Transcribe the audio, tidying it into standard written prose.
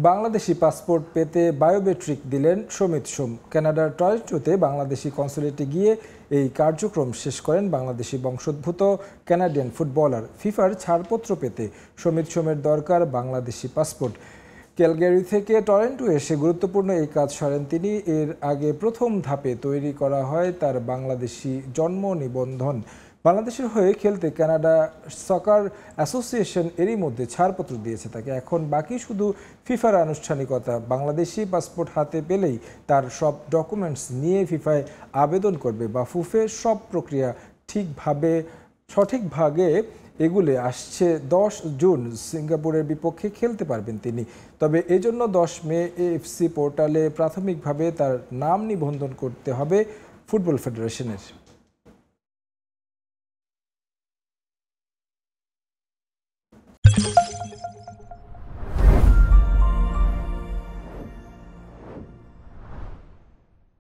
Bangladeshi passport পেতে biometric দিলেন সমিত সোম। কানাডার টরন্টোতে বাংলাদেশি কনসুলেটে গিয়ে এই কার্যক্রম শেষ করেন বাংলাদেশি বংশোদ্ভূত কানাডিয়ান ফুটবলার। ফিফার ছাড়পত্র পেতে সমিত সোমের দরকার বাংলাদেশি পাসপোর্ট। ক্যালগারি থেকে টরন্টো এসে গুরুত্বপূর্ণ এই কাজ সারেন তিনি। এর আগে প্রথম ধাপে তৈরি করা হয় তার বাংলাদেশি জন্ম নিবন্ধন। বাংলাদেশের হয়ে খেলতে কানাডা সকার অ্যাসোসিয়েশন এরই মধ্যে ছাড়পত্র দিয়েছে তাকে। এখন বাকি শুধু ফিফার আনুষ্ঠানিকতা। বাংলাদেশি পাসপোর্ট হাতে পেলেই তার সব ডকুমেন্টস নিয়ে ফিফায় আবেদন করবে বা ফুফে সব প্রক্রিয়া সঠিকভাবে এগুলে আসছে 10 জুন সিঙ্গাপুরের বিপক্ষে খেলতে পারবেন তিনি। তবে এজন্য 10 মে এএফসি পোর্টালে প্রাথমিকভাবে তার নাম নিবন্ধন করতে হবে ফুটবল ফেডারেশনের।